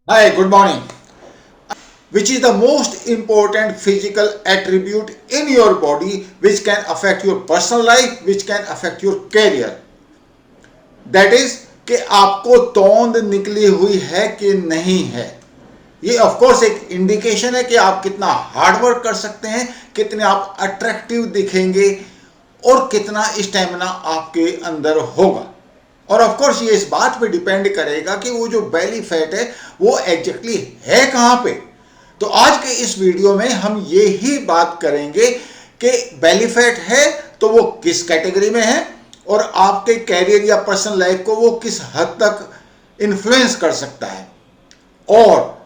Hi, good morning. Which is the most important physical attribute in your body which can affect your personal life, which can affect your career? That is कि आपको तोंद निकली हुई है कि नहीं है. ये ऑफ कोर्स एक इंडिकेशन है कि आप कितना हार्ड वर्क कर सकते हैं, कितने आप अट्रैक्टिव दिखेंगे और कितना स्टेमिना आपके अंदर होगा. और ऑफ कोर्स ये इस बात पे डिपेंड करेगा कि वो जो बेली फैट है वो एग्जैक्टली है कहां पे. तो आज के इस वीडियो में हम ये ही बात करेंगे कि बेली फैट है तो वो किस कैटेगरी में है और आपके कैरियर या पर्सनल लाइफ को वो किस हद तक इन्फ्लुएंस कर सकता है, और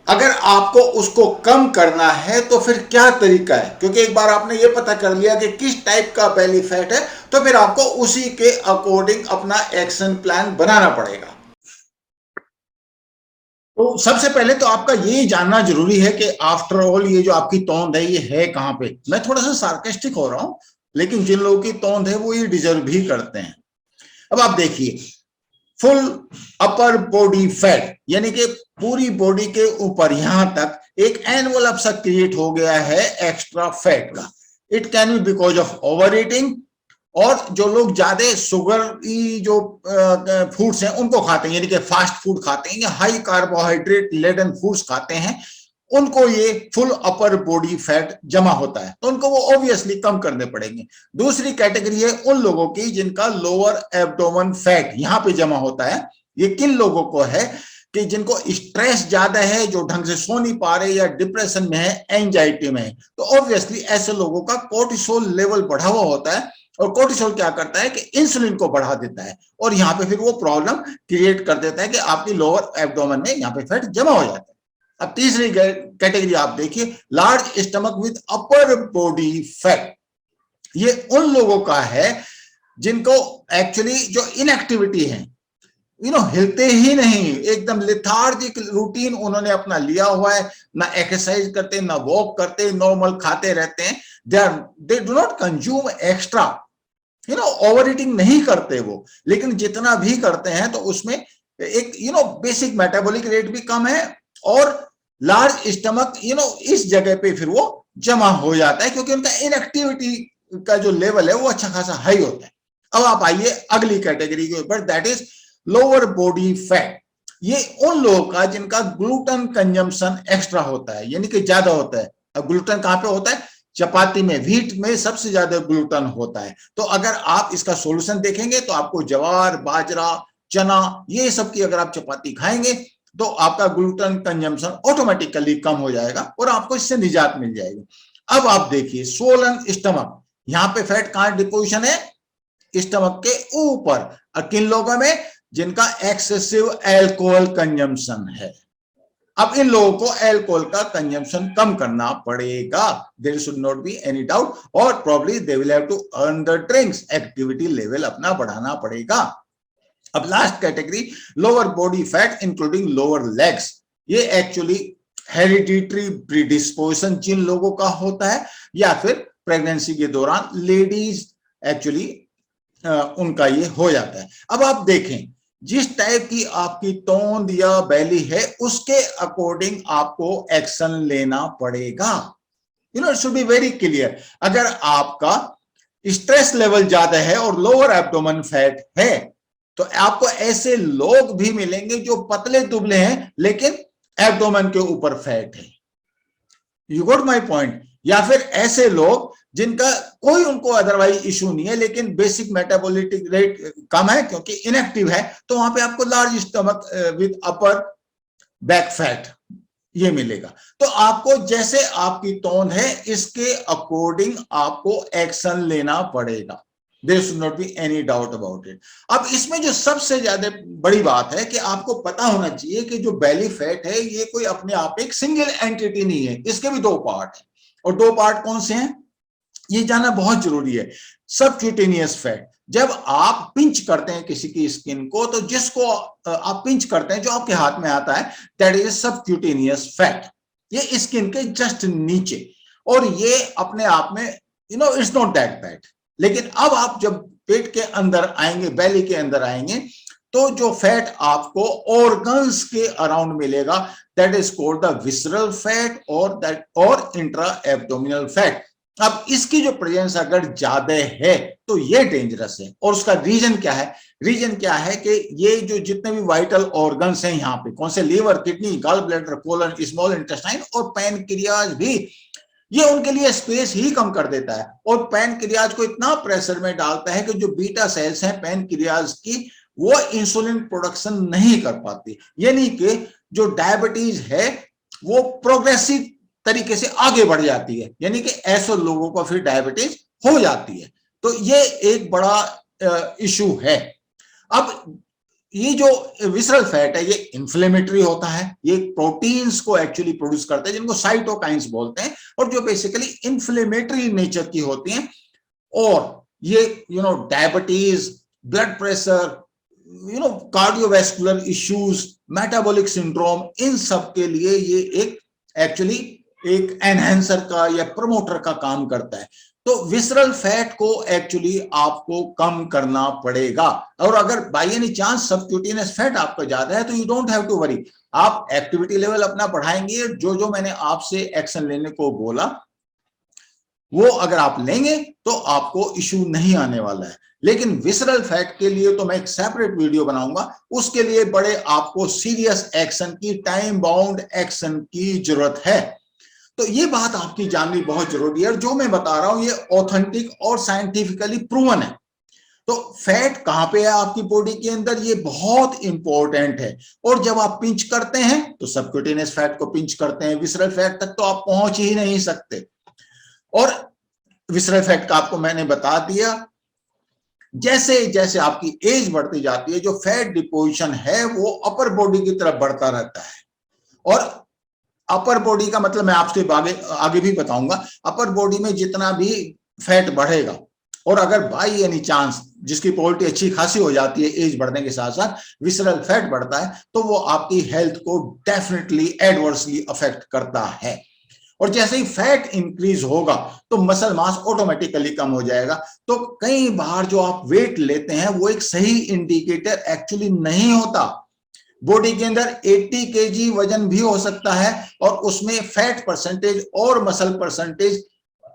अगर आपको उसको कम करना है तो फिर क्या तरीका है. क्योंकि एक बार आपने ये पता कर लिया कि किस टाइप का बेली फैट है तो फिर आपको उसी के अकॉर्डिंग अपना एक्शन प्लान बनाना पड़ेगा. तो सबसे पहले तो आपका ये जानना जरूरी है कि आफ्टर ऑल ये जो आपकी तोंद है ये है कहां पे. मैं थोड़ा सा सार्केस्टिक हो रहा हूं, लेकिन जिन लोगों की तोंद है वो ये डिजर्व भी करते हैं. अब आप देखिए, फुल अपर बॉडी फैट यानी कि पूरी बॉडी के ऊपर यहां तक एक एनवलप सा क्रिएट हो गया है एक्स्ट्रा फैट का. It can be because of over eating, और जो लोग ज्यादा शुगर जो फूड्स हैं उनको खाते हैं, यानी कि फास्ट फूड खाते हैं या हाई कार्बोहाइड्रेट लेडन फूड्स खाते हैं, उनको ये फुल अपर बॉडी फैट जमा होता है, तो उनको वो ऑब्वियसली कम करने पड़ेंगे. दूसरी कैटेगरी है उन लोगों की जिनका लोअर एब्डोमेन फैट यहां पे जमा होता है. ये किन लोगों को है कि जिनको स्ट्रेस ज्यादा है, जो ढंग से सो नहीं पा रहे या डिप्रेशन में है, एंजाइटी में है, तो ऑब्वियसली ऐसे लोगों का कोर्टिसोल लेवल बढ़ा हुआ होता है. और कोर्टिसोल क्या करता है कि इंसुलिन को बढ़ा देता है, और यहाँ पे फिर वो प्रॉब्लम क्रिएट कर देता है कि आपकी लोअर एब्डोमेन में यहाँ पे फैट जमा हो जाता है. अब तीसरी कैटेगरी आप देखिए, large stomach with upper body fat. ये उन लोगों का है जिनको एक्चुअली जो इनएक्टिविटी है, हिलते ही नहीं, एकदम लिथार्जिक रूटीन उन्होंने अपना लिया हुआ है, ना एक्सरसाइज करते, ना वॉक करते, नॉर्मल खाते रहते हैं. They do not consume extra, over eating नहीं करते वो, लेकिन जितना भी करते हैं तो उसमें एक बेसिक मेटाबॉलिक रेट भी कम है, और लार्ज स्टमक इस जगह पे फिर वो जमा हो जाता है क्योंकि उनका इनएक्टिविटी का जो लेवल है वो अच्छा खासा हाई होता है. अब आप आइए अगली कैटेगरी के ऊपर, that is lower body fat. ये उन लोगों का जिनका ग्लूटेन कंजम्पशन एक्स्ट्रा होता है, यानी कि ज्यादा होता है. अब ग्लूटेन कहां पे होता है? चपाती में, व्हीट में सबसे ज्यादा ग्लूटेन होता है. तो अगर आप इसका सॉल्यूशन देखेंगे तो आपको ज्वार, बाजरा, चना, ये सब की अगर आप चपाती खाएंगे तो आपका ग्लूटेन कंजम्पशन ऑटोमेटिकली कम हो जाएगा और आपको इससे निजात मिल जाएगी. अब आप देखिए स्वोलन स्टमक, यहां पे फैट कहां डिपोजिशन है? स्टमक के ऊपर. और किन लोगों में? जिनका एक्सेसिव अल्कोहल कंजम्पशन है. अब इन लोगों को अल्कोहल का कंजम्पशन कम करना पड़ेगा, there should not be any doubt, और probably they will have to earn the drinks, activity level अपना बढ़ाना पड़ेगा. अब last category, lower body fat including lower legs. ये एक्चुअली हेरिडिटरी प्रीडिस्पोजिशन जिन लोगों का होता है, या फिर प्रेगनेंसी के दौरान लेडीज एक्चुअली उनका ये हो जाता है. अब आप देखें, जिस टाइप की आपकी तोंद या बैली है उसके अकॉर्डिंग आपको एक्शन लेना पड़ेगा. It should be very clear. अगर आपका स्ट्रेस लेवल ज्यादा है और लोअर एब्डोमेन फैट है तो आपको ऐसे लोग भी मिलेंगे जो पतले दुबले हैं लेकिन एब्डोमेन के ऊपर फैट है. You got my point. या फिर ऐसे लोग जिनका कोई उनको अदरवाइज इशू नहीं है लेकिन बेसिक मेटाबॉलिक रेट कम है क्योंकि इनएक्टिव है, तो वहां पे आपको large stomach with upper back fat ये मिलेगा. तो आपको जैसे आपकी तोंद है इसके अकॉर्डिंग आपको एक्शन लेना पड़ेगा. There should not be any doubt about it. अब इसमें जो सबसे ज्यादा बड़ी बात है कि आपको पता होना चाहिए कि जो बेली फैट है ये कोई अपने आप एक सिंगल एंटिटी नहीं है, इसके भी दो पार्ट हैं. और दो पार्ट कौन से हैं ये जानना बहुत जरूरी है. सबक्यूटेनियस फैट, जब आप पिंच करते हैं किसी की स्किन को तो जिसको आप पिंच करते हैं जो आपके हाथ में आता है, दैट इज सबक्यूटेनियस फैट. ये स्किन के जस्ट नीचे, और ये अपने आप में इट्स नॉट दैट बैड. लेकिन अब आप जब पेट के अंदर आएंगे, बेली के अंदर आएंगे, तो जो फैट आपको ऑर्गन्स के अराउंड मिलेगा, that is called the visceral fat और इंट्रा एब्डोमिनल फैट। अब इसकी जो प्रेजेंस अगर ज्यादा है तो ये डेंजरस है। और उसका रीजन क्या है? रीजन क्या है कि ये जो जितने भी वाइटल ऑर्गन्स हैं यहाँ पे, कौन से, liver, kidney, gall bladder, colon, small intestine और पैनक्रियाज भी, ये उनके लिए स्पेस ही कम कर देता है और पैनक्रियाज को इतना प्रेशर में डालता है कि जो बीटा सेल्स हैं पैनक्रियाज की, वो इंसुलिन प्रोडक्शन नहीं कर पाती। यानी कि जो डायबिटीज है वो प्रोग्रेसिव तरीके से आगे बढ़ जाती है, यानी कि ऐसे लोगों को फिर डायबिटीज हो जाती है। तो ये एक बड़ा इशू है। अब ये जो विसरल फैट है ये इन्फ्लेमेटरी होता है, ये प्रोटीन्स को एक्चुअली प्रोड्यूस करते हैं जिनको साइटोकाइंस बोलते हैं, और जो बेसिकली इन्फ्लेमेटरी नेचर की होती हैं। और ये diabetes, blood pressure, cardiovascular issues, metabolic syndrome, इन सब के लिए ये एक एक्चुअली एक एनहेंसर का या प्रमोटर का काम करता है। तो विसरल फैट को एक्चुअली आपको कम करना पड़ेगा। और अगर by any chance subcutaneous fat आपका ज्यादा है तो you don't have to worry, आप एक्टिविटी लेवल अपना बढ़ाएंगे, जो जो मैंने आपसे एक्शन लेने को बोला वो अगर आप लेंगे तो आपको इश्यू नहीं आने वाला है। लेकिन विसरल फैट के लिए तो मैं एक सेपरेट वीडियो बनाऊंगा, उसके लिए बड़े आपको सीरियस एक्शन की, टाइम बाउंड एक्शन की जरूरत है। तो ये बात आपकी जाननी बहुत जरूरी है, और जो मैं बता रहा हूं ये ऑथेंटिक और साइंटिफिकली प्रूवन है। तो फैट कहां पे है आपकी बॉडी के अंदर, ये बहुत इंपॉर्टेंट है। और जब आप पिंच करते हैं तो सबक्यूटेनियस फैट को पिंच करते हैं, विसरल फैट तक तो आप पहुंच ही नहीं सकते। और विसरल फैट का आपको मैंने बता दिया, जैसे जैसे आपकी एज बढ़ती जाती है जो फैट डिपोजिशन है वो अपर बॉडी की तरफ बढ़ता रहता है। और अपर बॉडी का मतलब मैं आपसे आगे भी बताऊंगा, अपर बॉडी में जितना भी फैट बढ़ेगा, और अगर बाई एनी चांस जिसकी क्वालिटी अच्छी खासी हो जाती है एज बढ़ने के साथ साथ विसरल फैट बढ़ता है, तो वो आपकी हेल्थ को डेफिनेटली एडवर्सली अफेक्ट करता है। और जैसे ही फैट इंक्रीज होगा तो मसल मास ऑटोमेटिकली कम हो जाएगा। तो कई बार जो आप वेट लेते हैं वो एक सही इंडिकेटर एक्चुअली नहीं होता। बॉडी के अंदर 80 kg वजन भी हो सकता है और उसमें फैट परसेंटेज और मसल परसेंटेज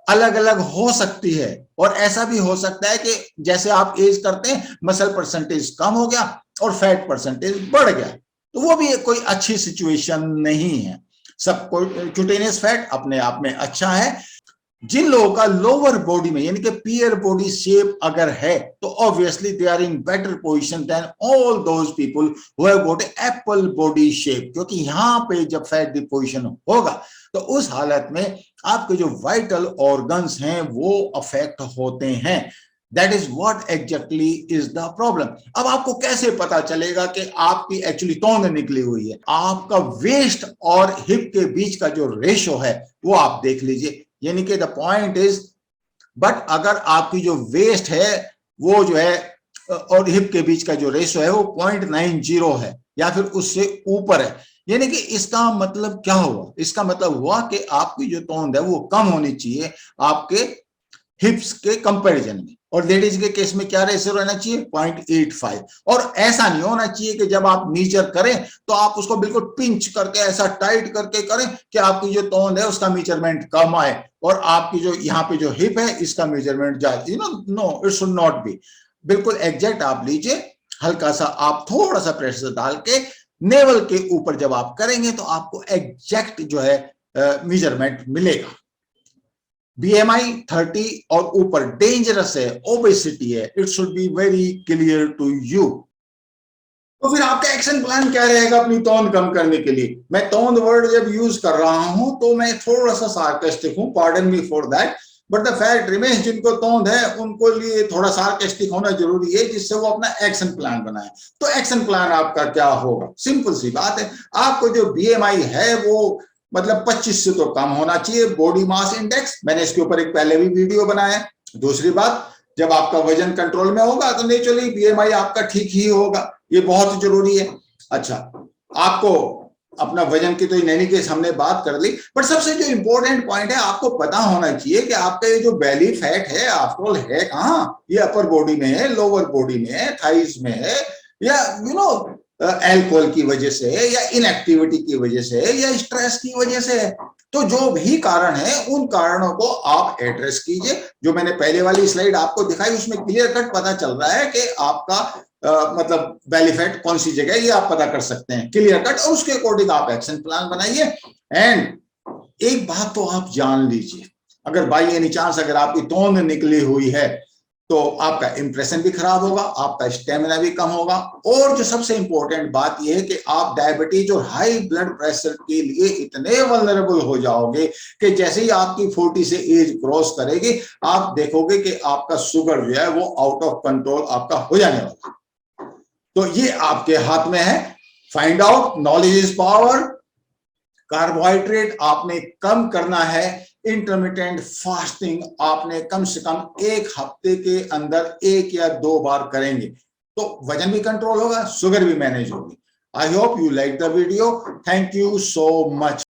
अलग अलग हो सकती है। और ऐसा भी हो सकता है कि जैसे आप एज करते हैं मसल परसेंटेज कम हो गया और फैट परसेंटेज बढ़ गया, तो वो भी कोई अच्छी सिचुएशन नहीं है। सबक्यूटेनियस फैट अपने आप में अच्छा है। जिन लोगों का लोअर बॉडी में यानी कि पियर बॉडी शेप अगर है तो obviously they are in better position than all those people who have got apple body shape, क्योंकि यहां पे जब फैट डिपोजिशन होगा तो उस हालत में आपके जो वाइटल ऑर्गन्स हैं वो अफेक्ट होते हैं। That is what exactly is the problem. अब आपको कैसे पता चलेगा कि आपकी एक्चुअली तौंद निकली हुई है? आपका वेस्ट और हिप के बीच का जो रेशो है वो आप देख लीजिए। यानी कि द पॉइंट इज, बट अगर आपकी जो वेस्ट है वो जो है और हिप के बीच का जो रेशो है वो 0.90 है या फिर उससे ऊपर है, यानी कि इसका मतलब क्या हुआ? इसका मतलब हुआ कि आपकी जो तौंद है वो कम होनी चाहिए आपके हिप्स के कंपैरिजन में। और लेडीज के केस में क्या रेशियो रहना चाहिए? 0.85। और ऐसा नहीं होना चाहिए कि जब आप मीजर करें तो आप उसको बिल्कुल पिंच करके ऐसा टाइट करके करें कि आपकी जो तौंद है उसका मेजरमेंट कम आए और आपकी जो यहाँ पे जो हिप है इसका मेजरमेंट जाए। No, it should not be. बिल्कुल एग्जैक्ट आप लीजिए, हल्का सा आप थोड़ा सा प्रेशर डाल के नेवल के ऊपर जब आप करेंगे तो आपको एग्जैक्ट जो है मेजरमेंट मिलेगा। BMI 30 और ऊपर डेंजरस है, ओबेसिटी है, it should be very clear to you. तो फिर आपका एक्शन प्लान क्या रहेगा अपनी तौंद कम करने के लिए? मैं तौंद वर्ड जब यूज कर रहा हूं तो मैं थोड़ा सा सार्केस्टिक हूं, pardon me for that, but the fact remains जिनको तौंद है उनको लिए थोड़ा सार्केस्टिक होना जरूरी है जिससे वो अपना एक्शन प्लान बनाए। तो एक्शन प्लान आपका क्या होगा? सिंपल सी बात है, आपको जो BMI है वो मतलब 25 से तो कम होना चाहिए, बॉडी मास इंडेक्स। मैंने इसके ऊपर एक पहले भी वीडियो बनाया। दूसरी बात, जब आपका वजन कंट्रोल में होगा तो नेचुरली BMI आपका ठीक ही होगा, ये बहुत जरूरी है। अच्छा, आपको अपना वजन की तो इन एनी केस हमने बात कर ली, बट सबसे जो इंपॉर्टेंट पॉइंट है आपको पता होना चाहिए कि आपका ये जो बेली फैट है आफ्टर ऑल है कहाँ? ये अपर बॉडी में है, लोअर बॉडी में है, थाइज में है, या अल्कोहल की वजह से, या इनएक्टिविटी की वजह से, या स्ट्रेस की वजह से है। तो जो भी कारण है उन कारणों को आप एड्रेस कीजिए। जो मैंने पहले वाली स्लाइड आपको दिखाई उसमें क्लियर कट पता चल रहा है कि आपका मतलब बेली फैट कौन सी जगह, ये आप पता कर सकते हैं क्लियर कट, और उसके अकॉर्डिंग आप एक्शन प्लान बनाइए। एंड एक बात तो आप जान लीजिए, अगर बाई एनी चांस अगर आपकी तोंद निकली हुई है तो आपका इंप्रेशन भी खराब होगा, आपका स्टेमिना भी कम होगा, और जो सबसे इंपॉर्टेंट बात यह है कि आप डायबिटीज और हाई ब्लड प्रेशर के लिए इतने वल्नरेबल हो जाओगे कि जैसे ही आपकी 40 से एज क्रॉस करेगी आप देखोगे कि आपका शुगर जो है वो आउट ऑफ कंट्रोल आपका हो जाने वाला। तो ये आपके हाथ में है। Find out, knowledge is power. Carbohydrate आपने कम करना है। इंटरमिटेंट फास्टिंग आपने कम से कम एक हफ्ते के अंदर 1 या 2 बार करेंगे तो वजन भी कंट्रोल होगा, शुगर भी मैनेज होगी। I hope you like the video. Thank you so much.